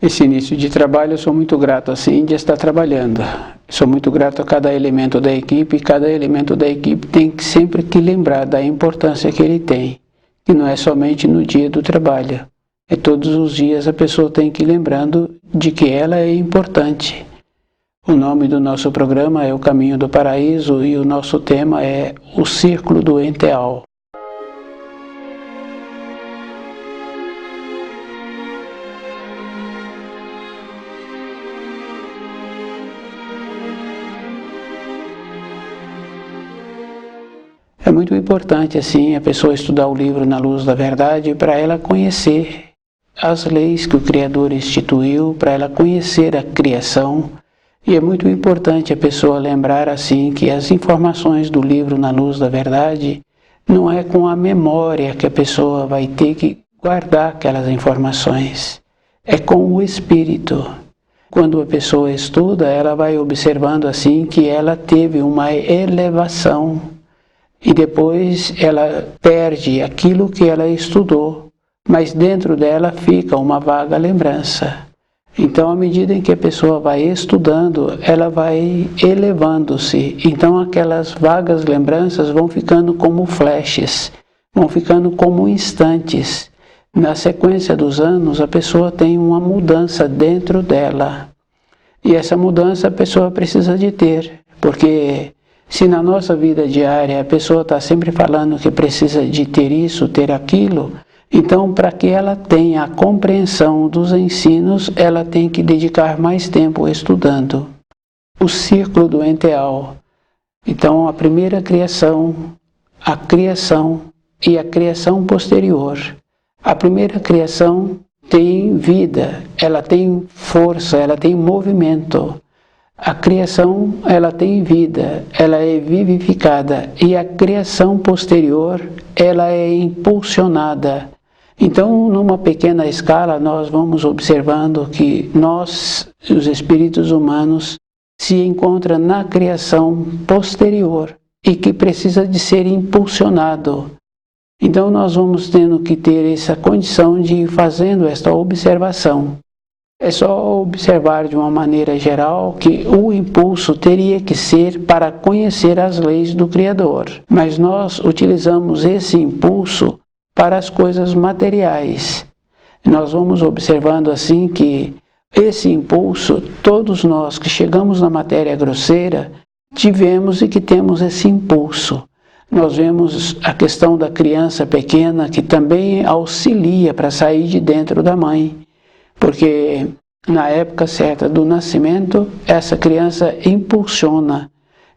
Esse início de trabalho eu sou muito grato assim de estar trabalhando. Sou muito grato a cada elemento da equipe, e cada elemento da equipe tem que sempre que lembrar da importância que ele tem, que não é somente no dia do trabalho. É todos os dias a pessoa tem que ir lembrando de que ela é importante. O nome do nosso programa é O Caminho do Paraíso e o nosso tema é O Círculo do Enteal. É muito importante assim a pessoa estudar o livro Na Luz da Verdade para ela conhecer as leis que o Criador instituiu, para ela conhecer a criação. E é muito importante a pessoa lembrar assim que as informações do livro Na Luz da Verdade não é com a memória que a pessoa vai ter que guardar aquelas informações, é com o espírito. Quando a pessoa estuda, ela vai observando assim que ela teve uma elevação e depois ela perde aquilo que ela estudou, mas dentro dela fica uma vaga lembrança. Então, à medida em que a pessoa vai estudando, ela vai elevando-se. Então, aquelas vagas lembranças vão ficando como flashes, vão ficando como instantes. Na sequência dos anos, a pessoa tem uma mudança dentro dela. E essa mudança a pessoa precisa de ter, porque se na nossa vida diária a pessoa está sempre falando que precisa de ter isso, ter aquilo, então para que ela tenha a compreensão dos ensinos, ela tem que dedicar mais tempo estudando. O círculo do enteal. Então a primeira criação, a criação e a criação posterior. A primeira criação tem vida, ela tem força, ela tem movimento. A criação, ela tem vida, ela é vivificada, e a criação posterior, ela é impulsionada. Então, numa pequena escala, nós vamos observando que nós, os espíritos humanos, se encontram na criação posterior e que precisa de ser impulsionado. Então, nós vamos tendo que ter essa condição de ir fazendo esta observação. É só observar de uma maneira geral que o impulso teria que ser para conhecer as leis do Criador. Mas nós utilizamos esse impulso para as coisas materiais. Nós vamos observando assim que esse impulso, todos nós que chegamos na matéria grosseira, tivemos e que temos esse impulso. Nós vemos a questão da criança pequena que também auxilia para sair de dentro da mãe. Porque na época certa do nascimento, essa criança impulsiona.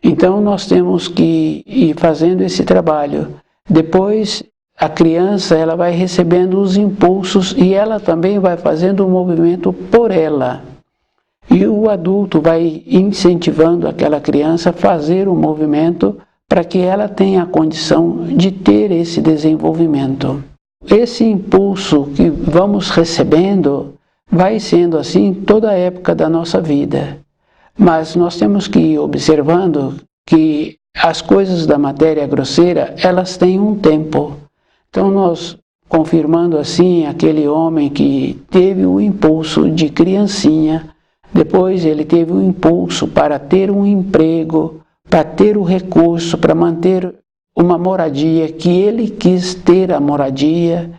Então nós temos que ir fazendo esse trabalho. Depois a criança ela vai recebendo os impulsos e ela também vai fazendo o movimento por ela. E o adulto vai incentivando aquela criança a fazer o movimento para que ela tenha a condição de ter esse desenvolvimento. Esse impulso que vamos recebendo vai sendo assim toda a época da nossa vida. Mas nós temos que ir observando que as coisas da matéria grosseira, elas têm um tempo. Então nós, confirmando assim aquele homem que teve o impulso de criancinha, depois ele teve o impulso para ter um emprego, para ter o recurso, para manter uma moradia, que ele quis ter a moradia.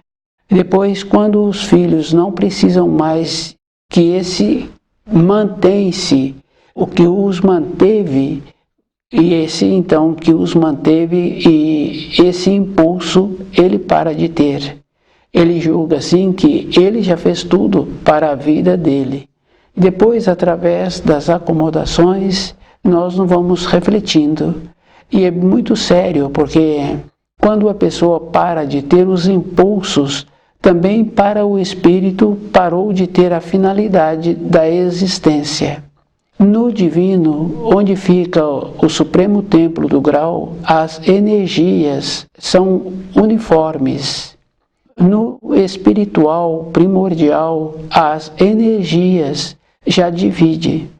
Depois, quando os filhos não precisam mais que esse mantém-se, o que os manteve, e esse então que os manteve, e esse impulso ele para de ter. Ele julga assim que ele já fez tudo para a vida dele. Depois, através das acomodações, nós não vamos refletindo. E é muito sério, porque quando a pessoa para de ter os impulsos, também para o espírito parou de ter a finalidade da existência. No divino, onde fica o supremo templo do grau, as energias são uniformes. No espiritual primordial, as energias já dividem.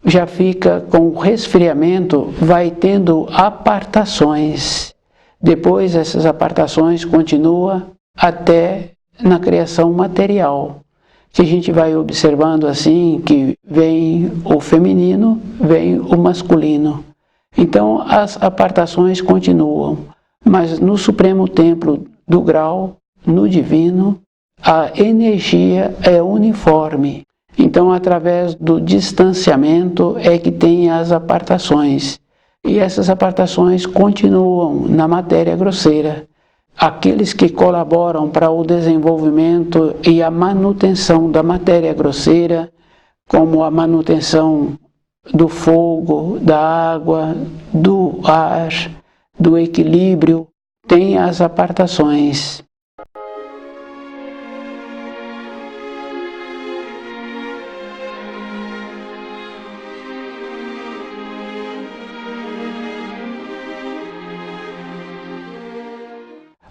Já fica com o resfriamento, vai tendo apartações. Depois essas apartações continuam até na criação material. que a gente vai observando assim que vem o feminino, vem o masculino. Então as apartações continuam, mas no Supremo Templo do Grau, no Divino, a energia é uniforme. Então, através do distanciamento é que tem as apartações. E essas apartações continuam na matéria grosseira. Aqueles que colaboram para o desenvolvimento e a manutenção da matéria grosseira, como a manutenção do fogo, da água, do ar, do equilíbrio, tem as apartações.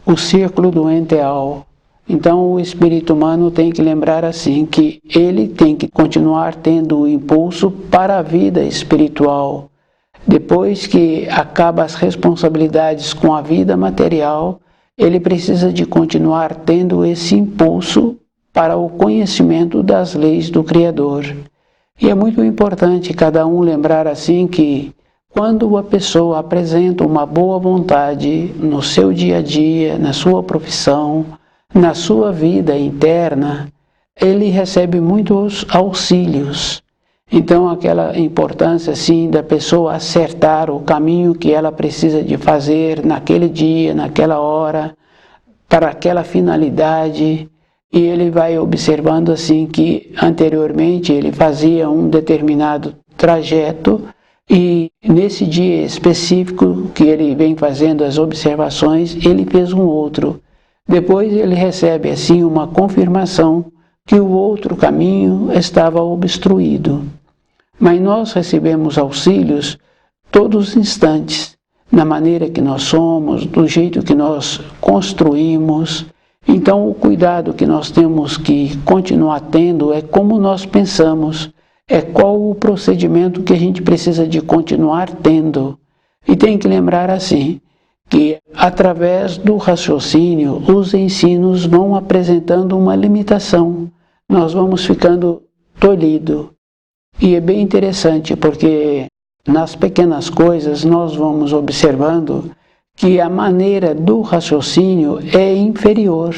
O círculo do enteal. Então o espírito humano tem que lembrar assim que ele tem que continuar tendo o impulso para a vida espiritual. Depois que acaba as responsabilidades com a vida material, ele precisa de continuar tendo esse impulso para o conhecimento das leis do Criador. E é muito importante cada um lembrar assim que quando a pessoa apresenta uma boa vontade no seu dia a dia, na sua profissão, na sua vida interna, ele recebe muitos auxílios. Então, aquela importância assim da pessoa acertar o caminho que ela precisa de fazer naquele dia, naquela hora, para aquela finalidade, e ele vai observando assim que anteriormente ele fazia um determinado trajeto, e nesse dia específico que ele vem fazendo as observações, ele fez um outro. Depois ele recebe assim uma confirmação que o outro caminho estava obstruído. Mas nós recebemos auxílios todos os instantes, na maneira que nós somos, do jeito que nós construímos. Então o cuidado que nós temos que continuar tendo é como nós pensamos, é qual o procedimento que a gente precisa de continuar tendo. E tem que lembrar assim, que através do raciocínio os ensinos vão apresentando uma limitação. Nós vamos ficando tolhidos. E é bem interessante porque nas pequenas coisas nós vamos observando que a maneira do raciocínio é inferior.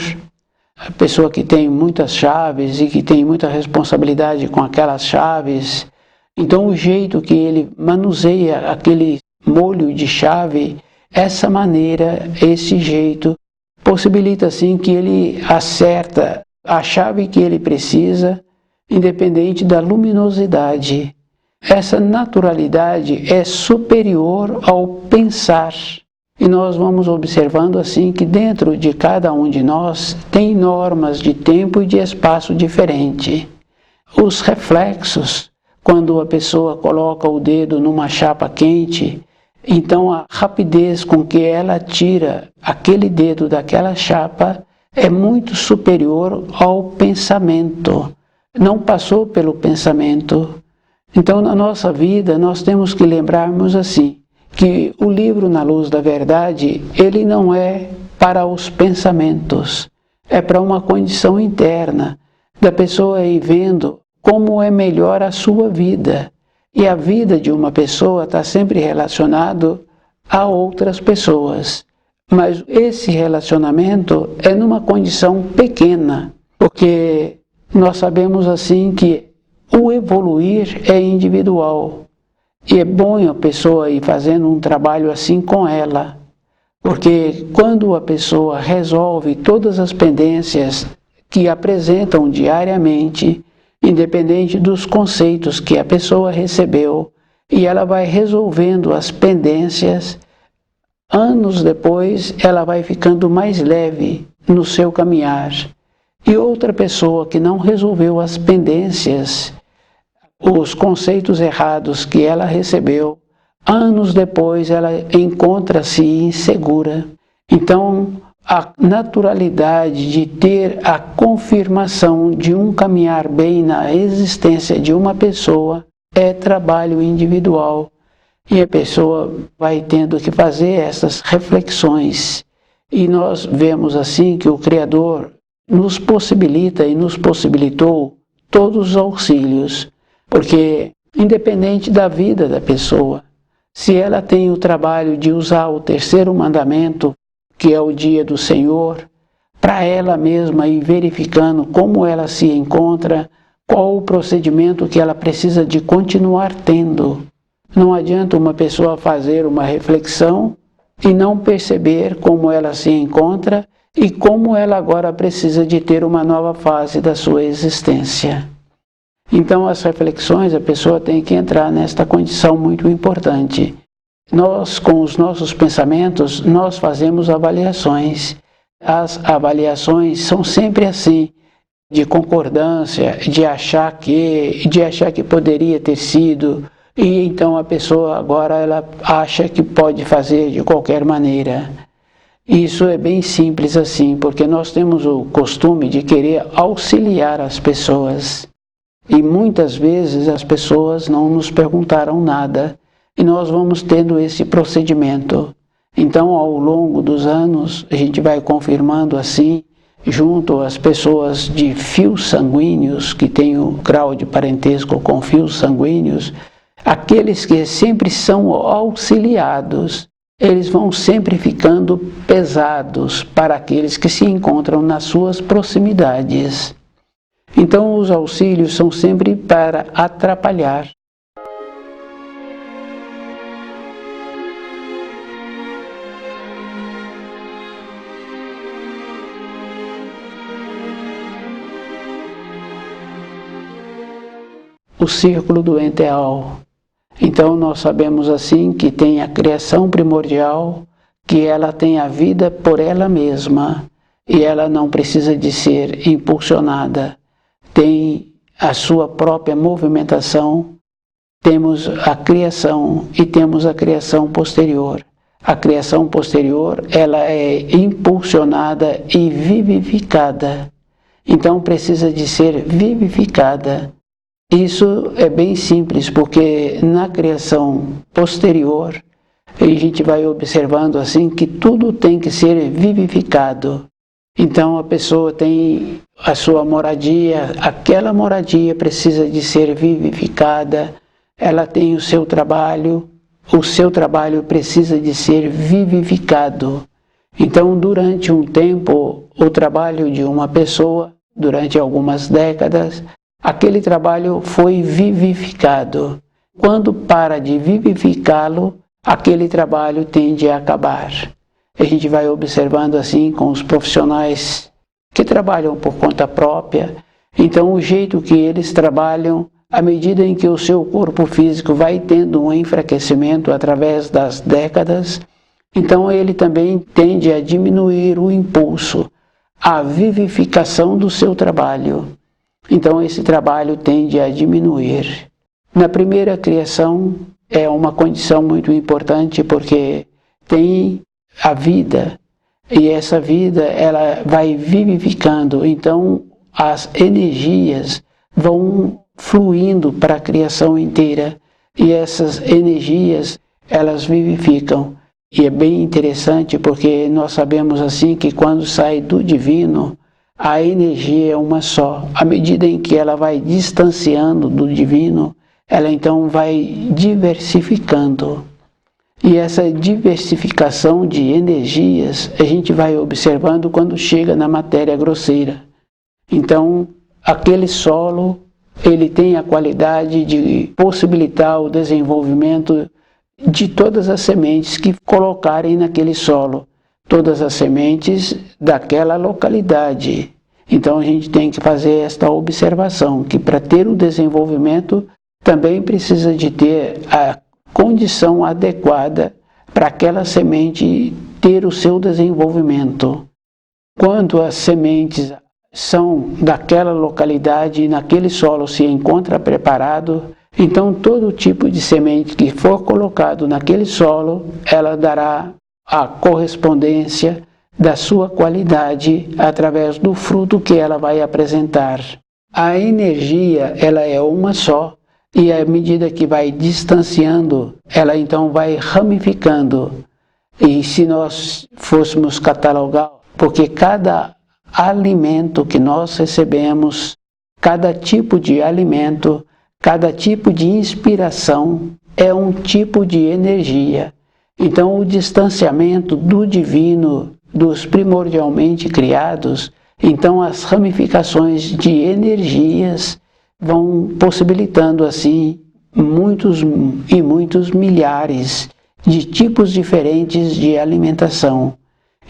A pessoa que tem muitas chaves e que tem muita responsabilidade com aquelas chaves, então o jeito que ele manuseia aquele molho de chave, essa maneira, esse jeito, possibilita assim que ele acerta a chave que ele precisa, independente da luminosidade. Essa naturalidade é superior ao pensar. E nós vamos observando assim que dentro de cada um de nós tem normas de tempo e de espaço diferente. Os reflexos, quando a pessoa coloca o dedo numa chapa quente, então a rapidez com que ela tira aquele dedo daquela chapa é muito superior ao pensamento. Não passou pelo pensamento. Então na nossa vida nós temos que lembrarmos assim, que o livro Na Luz da Verdade, ele não é para os pensamentos, é para uma condição interna, da pessoa ir vendo como é melhor a sua vida. E a vida de uma pessoa está sempre relacionado a outras pessoas. Mas esse relacionamento é numa condição pequena, porque nós sabemos assim que o evoluir é individual. E é bom a pessoa ir fazendo um trabalho assim com ela, porque quando a pessoa resolve todas as pendências que apresentam diariamente, independente dos conceitos que a pessoa recebeu, e ela vai resolvendo as pendências, anos depois ela vai ficando mais leve no seu caminhar. E outra pessoa que não resolveu as pendências, os conceitos errados que ela recebeu, anos depois ela encontra-se insegura. Então, a naturalidade de ter a confirmação de um caminhar bem na existência de uma pessoa é trabalho individual. E a pessoa vai tendo que fazer essas reflexões. E nós vemos assim que o Criador nos possibilita e nos possibilitou todos os auxílios, porque independente da vida da pessoa, se ela tem o trabalho de usar o terceiro mandamento, que é o dia do Senhor, para ela mesma ir verificando como ela se encontra, qual o procedimento que ela precisa de continuar tendo. Não adianta uma pessoa fazer uma reflexão e não perceber como ela se encontra e como ela agora precisa de ter uma nova fase da sua existência. Então, as reflexões, a pessoa tem que entrar nesta condição muito importante. Nós, com os nossos pensamentos, nós fazemos avaliações. As avaliações são sempre assim, de concordância, de achar que poderia ter sido, e então a pessoa agora ela acha que pode fazer de qualquer maneira. Isso é bem simples assim, porque nós temos o costume de querer auxiliar as pessoas. E muitas vezes as pessoas não nos perguntaram nada e nós vamos tendo esse procedimento. Então, ao longo dos anos, a gente vai confirmando assim, junto às pessoas de fios sanguíneos, que têm o grau de parentesco com fios sanguíneos, aqueles que sempre são auxiliados, eles vão sempre ficando pesados para aqueles que se encontram nas suas proximidades. Então, os auxílios são sempre para atrapalhar. O círculo do enteal. Então, nós sabemos assim que tem a criação primordial, que ela tem a vida por ela mesma e ela não precisa de ser impulsionada. Tem a sua própria movimentação, temos a criação e temos a criação posterior. A criação posterior, ela é impulsionada e vivificada. Então precisa de ser vivificada. Isso é bem simples, porque na criação posterior, a gente vai observando assim que tudo tem que ser vivificado. Então a pessoa tem a sua moradia, aquela moradia precisa de ser vivificada, ela tem o seu trabalho precisa de ser vivificado. Então, durante um tempo, o trabalho de uma pessoa, durante algumas décadas, aquele trabalho foi vivificado. Quando para de vivificá-lo, aquele trabalho tende a acabar. A gente vai observando assim com os profissionais que trabalham por conta própria. Então, o jeito que eles trabalham, à medida em que o seu corpo físico vai tendo um enfraquecimento através das décadas, então ele também tende a diminuir o impulso, a vivificação do seu trabalho. Então, esse trabalho tende a diminuir. Na primeira criação, é uma condição muito importante, porque tem a vida, e essa vida ela vai vivificando, então as energias vão fluindo para a criação inteira, e essas energias elas vivificam. E é bem interessante, porque nós sabemos assim que quando sai do divino, a energia é uma só. À medida em que ela vai distanciando do divino, ela então vai diversificando. E essa diversificação de energias a gente vai observando quando chega na matéria grosseira. Então, aquele solo, ele tem a qualidade de possibilitar o desenvolvimento de todas as sementes que colocarem naquele solo, todas as sementes daquela localidade. Então, a gente tem que fazer esta observação, que para ter o desenvolvimento, também precisa de ter a condição adequada para aquela semente ter o seu desenvolvimento. Quando as sementes são daquela localidade e naquele solo se encontra preparado, então todo tipo de semente que for colocado naquele solo, ela dará a correspondência da sua qualidade através do fruto que ela vai apresentar. A energia, ela é uma só. E à medida que vai distanciando, ela então vai ramificando. E se nós fôssemos catalogar, porque cada alimento que nós recebemos, cada tipo de alimento, cada tipo de inspiração é um tipo de energia. Então, o distanciamento do divino, dos primordialmente criados, então as ramificações de energias vão possibilitando assim muitos e muitos milhares de tipos diferentes de alimentação.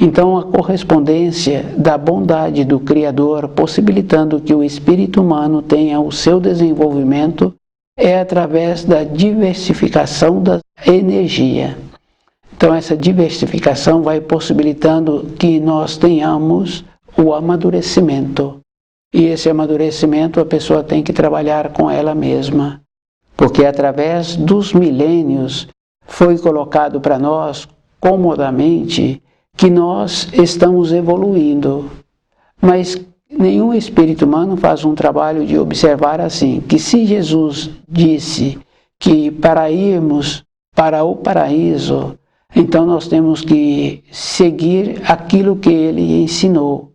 Então, a correspondência da bondade do Criador, possibilitando que o espírito humano tenha o seu desenvolvimento, é através da diversificação da energia. Então, essa diversificação vai possibilitando que nós tenhamos o amadurecimento. E esse amadurecimento a pessoa tem que trabalhar com ela mesma, porque através dos milênios foi colocado para nós comodamente que nós estamos evoluindo, mas nenhum espírito humano faz um trabalho de observar assim, que se Jesus disse que para irmos para o paraíso, então nós temos que seguir aquilo que ele ensinou.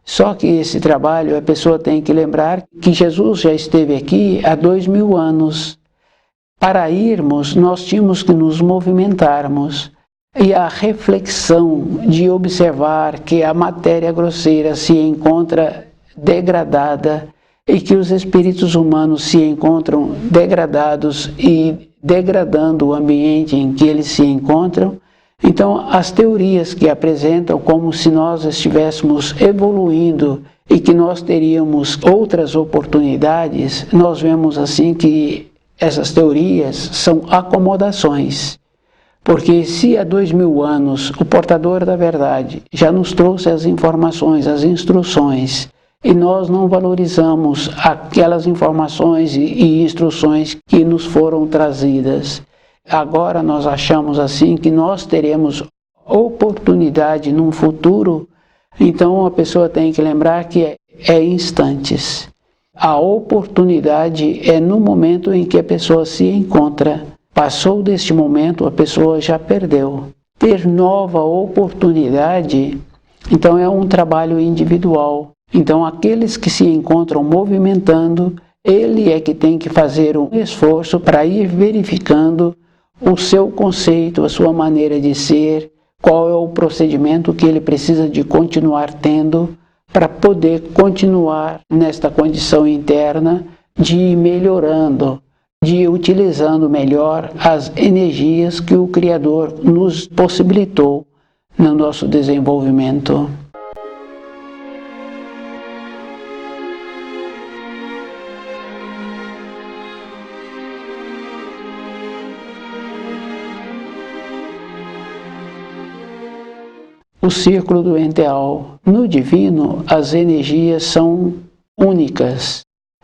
Só que esse trabalho a pessoa tem que lembrar que Jesus já esteve aqui há 2000 anos. Para irmos, nós tínhamos que nos movimentarmos. E a reflexão de observar que a matéria grosseira se encontra degradada e que os espíritos humanos se encontram degradados e degradando o ambiente em que eles se encontram, então as teorias que apresentam como se nós estivéssemos evoluindo e que nós teríamos outras oportunidades, nós vemos assim que essas teorias são acomodações. Porque se há 2000 anos o portador da verdade já nos trouxe as informações, as instruções, e nós não valorizamos aquelas informações e instruções que nos foram trazidas, agora nós achamos assim que nós teremos oportunidade num futuro, então a pessoa tem que lembrar que é instantes. A oportunidade é no momento em que a pessoa se encontra. Passou deste momento, a pessoa já perdeu. Ter nova oportunidade, então é um trabalho individual. Então aqueles que se encontram movimentando, ele é que tem que fazer um esforço para ir verificando o seu conceito, a sua maneira de ser, qual é o procedimento que ele precisa de continuar tendo para poder continuar nesta condição interna de ir melhorando, de ir utilizando melhor as energias que o Criador nos possibilitou no nosso desenvolvimento. O círculo do enteal. No divino, as energias são únicas.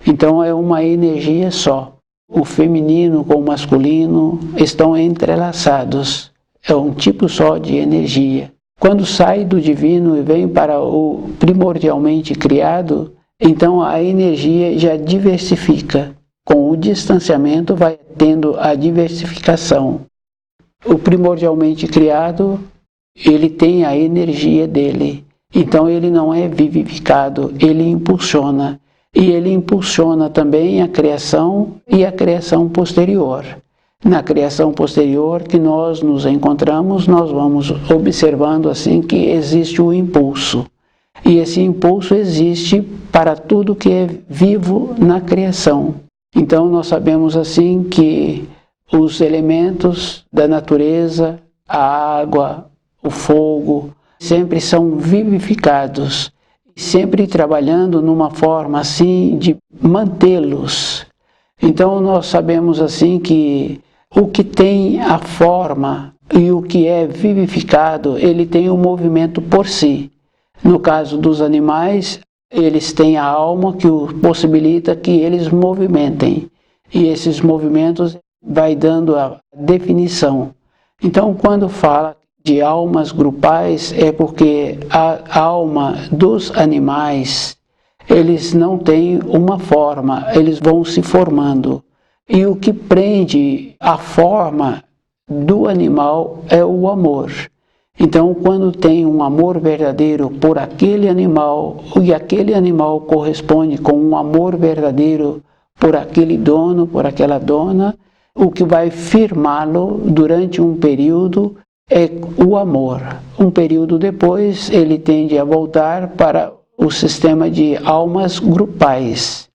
Então é uma energia só. O feminino com o masculino estão entrelaçados. É um tipo só de energia. Quando sai do divino e vem para o primordialmente criado, então a energia já diversifica. Com o distanciamento vai tendo a diversificação. O primordialmente criado, ele tem a energia dele, então ele não é vivificado, ele impulsiona. E ele impulsiona também a criação e a criação posterior. Na criação posterior que nós nos encontramos, nós vamos observando assim que existe o impulso. E esse impulso existe para tudo que é vivo na criação. Então nós sabemos assim que os elementos da natureza, a água, o fogo, sempre são vivificados, sempre trabalhando numa forma assim de mantê-los. Então nós sabemos assim que o que tem a forma e o que é vivificado, ele tem um movimento por si. No caso dos animais, eles têm a alma que o possibilita que eles movimentem. E esses movimentos vai dando a definição. Então quando fala de almas grupais é porque a alma dos animais, eles não têm uma forma, eles vão se formando. E o que prende a forma do animal é o amor. Então, quando tem um amor verdadeiro por aquele animal, e aquele animal corresponde com um amor verdadeiro por aquele dono, por aquela dona, o que vai firmá-lo durante um período é o amor. Um período depois, ele tende a voltar para o sistema de almas grupais.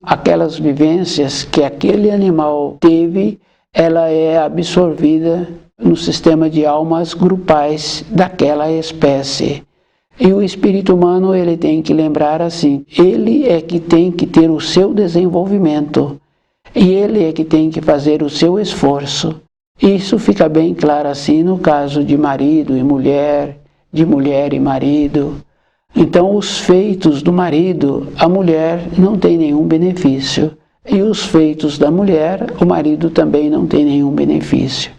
Aquelas vivências que aquele animal teve, ela é absorvida no sistema de almas grupais daquela espécie. E o espírito humano, ele tem que lembrar assim, ele é que tem que ter o seu desenvolvimento, e ele é que tem que fazer o seu esforço. Isso fica bem claro assim no caso de marido e mulher, de mulher e marido. Então, os feitos do marido, a mulher não tem nenhum benefício. E os feitos da mulher, o marido também não tem nenhum benefício.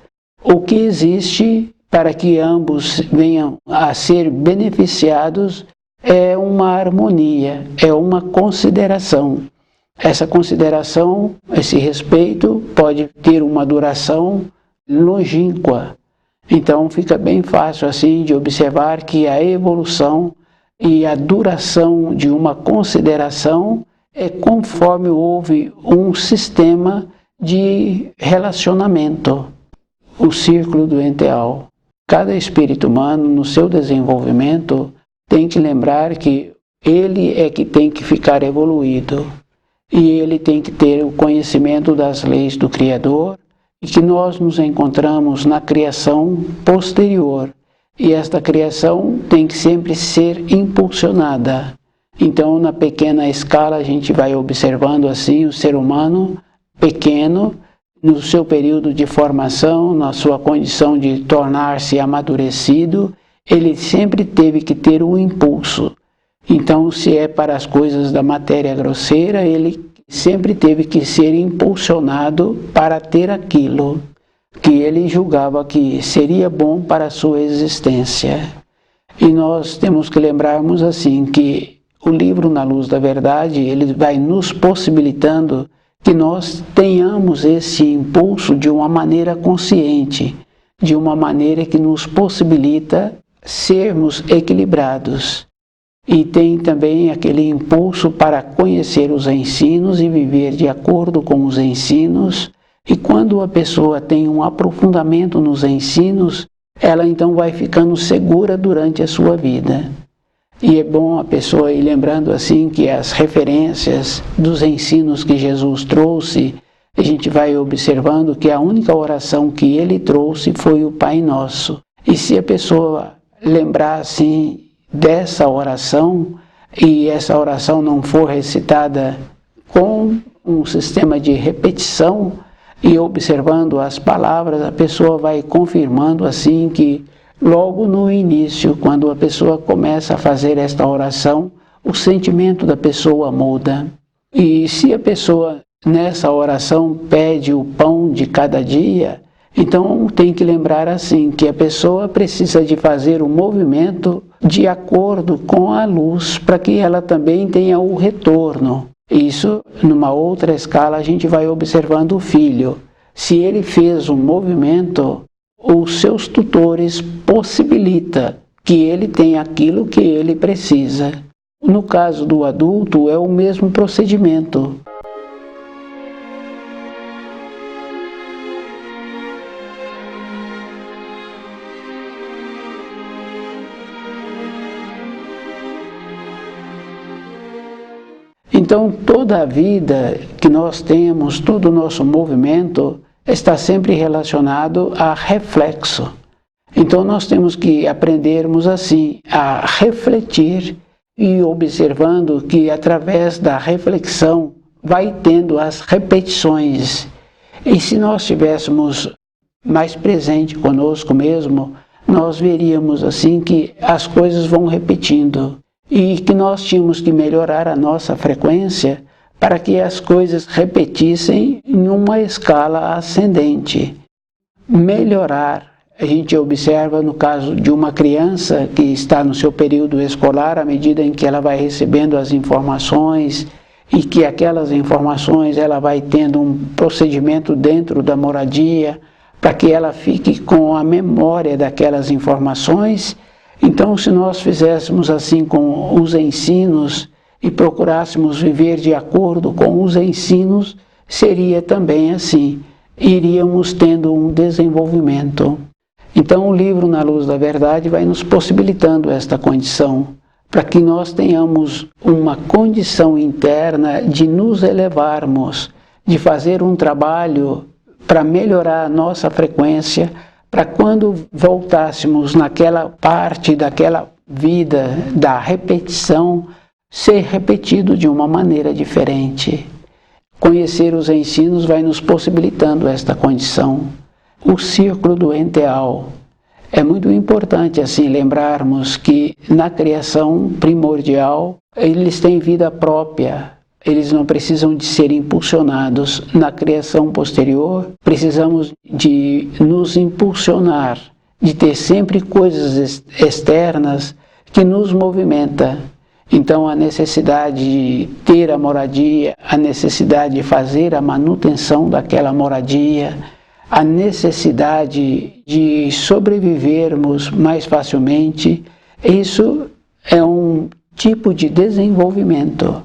O que existe para que ambos venham a ser beneficiados é uma harmonia, é uma consideração. Essa consideração, esse respeito, pode ter uma duração longínqua. Então, fica bem fácil assim de observar que a evolução e a duração de uma consideração é conforme houve um sistema de relacionamento, o círculo do enteal. Cada espírito humano, no seu desenvolvimento, tem que lembrar que ele é que tem que ficar evoluído e ele tem que ter o conhecimento das leis do Criador e que nós nos encontramos na criação posterior. E esta criação tem que sempre ser impulsionada. Então, na pequena escala, a gente vai observando assim o ser humano pequeno, no seu período de formação, na sua condição de tornar-se amadurecido, ele sempre teve que ter um impulso. Então, se é para as coisas da matéria grosseira, ele sempre teve que ser impulsionado para ter aquilo que ele julgava que seria bom para a sua existência. E nós temos que lembrarmos assim que o livro Na Luz da Verdade, ele vai nos possibilitando que nós tenhamos esse impulso de uma maneira consciente, de uma maneira que nos possibilita sermos equilibrados. E tem também aquele impulso para conhecer os ensinos e viver de acordo com os ensinos. E quando a pessoa tem um aprofundamento nos ensinos, ela então vai ficando segura durante a sua vida. E é bom a pessoa ir lembrando assim que as referências dos ensinos que Jesus trouxe, a gente vai observando que a única oração que ele trouxe foi o Pai Nosso. E se a pessoa lembrar assim dessa oração, e essa oração não for recitada com um sistema de repetição, e observando as palavras, a pessoa vai confirmando assim que logo no início, quando a pessoa começa a fazer esta oração, o sentimento da pessoa muda. E se a pessoa nessa oração pede o pão de cada dia, então tem que lembrar assim que a pessoa precisa de fazer o movimento de acordo com a luz para que ela também tenha o retorno. Isso, numa outra escala, a gente vai observando o filho. Se ele fez um movimento, os seus tutores possibilitam que ele tenha aquilo que ele precisa. No caso do adulto, é o mesmo procedimento. Então, toda a vida que nós temos, todo o nosso movimento, está sempre relacionado a reflexo. Então, nós temos que aprendermos assim, a refletir e observando que através da reflexão vai tendo as repetições. E se nós estivéssemos mais presente conosco mesmo, nós veríamos assim que as coisas vão repetindo. E que nós tínhamos que melhorar a nossa frequência para que as coisas repetissem em uma escala ascendente. Melhorar, a gente observa no caso de uma criança que está no seu período escolar, à medida em que ela vai recebendo as informações e que aquelas informações ela vai tendo um procedimento dentro da moradia para que ela fique com a memória daquelas informações. Então, se nós fizéssemos assim com os ensinos e procurássemos viver de acordo com os ensinos, seria também assim, iríamos tendo um desenvolvimento. Então, o livro Na Luz da Verdade vai nos possibilitando esta condição, para que nós tenhamos uma condição interna de nos elevarmos, de fazer um trabalho para melhorar a nossa frequência, para quando voltássemos naquela parte daquela vida da repetição, ser repetido de uma maneira diferente. Conhecer os ensinos vai nos possibilitando esta condição. O círculo do enteal. É muito importante assim lembrarmos que na criação primordial eles têm vida própria, eles não precisam de ser impulsionados. Na criação posterior precisamos de nos impulsionar, de ter sempre coisas externas que nos movimentam. Então a necessidade de ter a moradia, a necessidade de fazer a manutenção daquela moradia, a necessidade de sobrevivermos mais facilmente, isso é um tipo de desenvolvimento.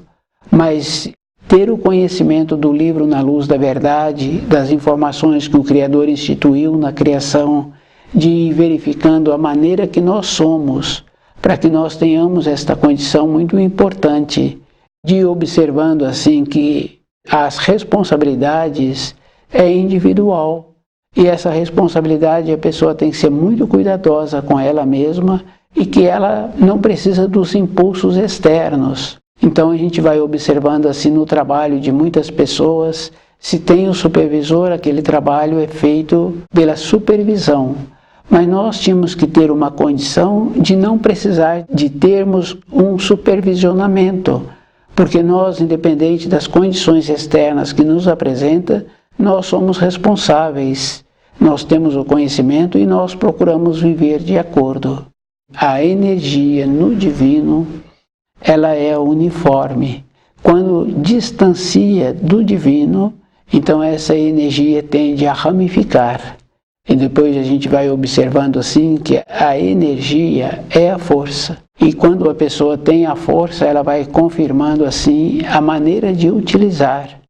Mas ter o conhecimento do livro Na Luz da Verdade, das informações que o Criador instituiu na criação, de ir verificando a maneira que nós somos, para que nós tenhamos esta condição muito importante de ir observando assim que as responsabilidades é individual. E essa responsabilidade a pessoa tem que ser muito cuidadosa com ela mesma e que ela não precisa dos impulsos externos. Então a gente vai observando assim no trabalho de muitas pessoas, se tem o supervisor, aquele trabalho é feito pela supervisão. Mas nós tínhamos que ter uma condição de não precisar de termos um supervisionamento, porque nós, independente das condições externas que nos apresenta, nós somos responsáveis. Nós temos o conhecimento e nós procuramos viver de acordo. A energia no divino, ela é uniforme. Quando distancia do divino, então essa energia tende a ramificar. E depois a gente vai observando assim que a energia é a força. E quando a pessoa tem a força, ela vai confirmando assim a maneira de utilizar.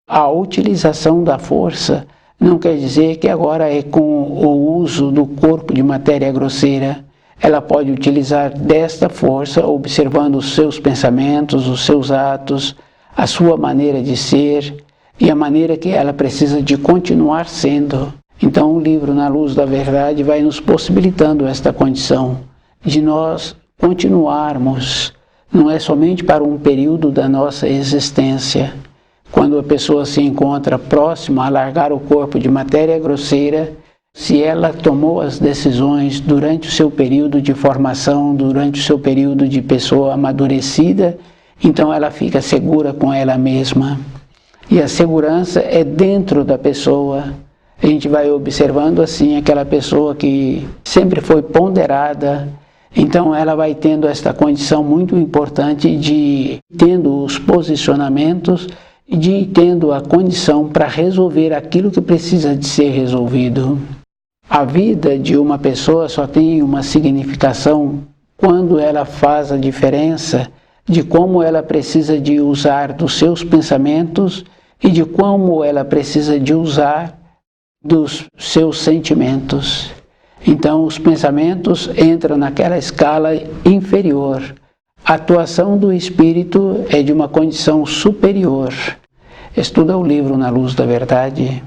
A utilização da força não quer dizer que agora é com o uso do corpo de matéria grosseira. Ela pode utilizar desta força, observando os seus pensamentos, os seus atos, a sua maneira de ser e a maneira que ela precisa de continuar sendo. Então o livro Na Luz da Verdade vai nos possibilitando esta condição de nós continuarmos, não é somente para um período da nossa existência. Quando a pessoa se encontra próxima a largar o corpo de matéria grosseira, se ela tomou as decisões durante o seu período de formação, durante o seu período de pessoa amadurecida, então ela fica segura com ela mesma. E a segurança é dentro da pessoa. A gente vai observando assim aquela pessoa que sempre foi ponderada, então ela vai tendo esta condição muito importante de tendo os posicionamentos e de tendo a condição para resolver aquilo que precisa de ser resolvido. A vida de uma pessoa só tem uma significação quando ela faz a diferença de como ela precisa de usar dos seus pensamentos e de como ela precisa de usar dos seus sentimentos. Então os pensamentos entram naquela escala inferior. A atuação do espírito é de uma condição superior. Estuda o livro Na Luz da Verdade.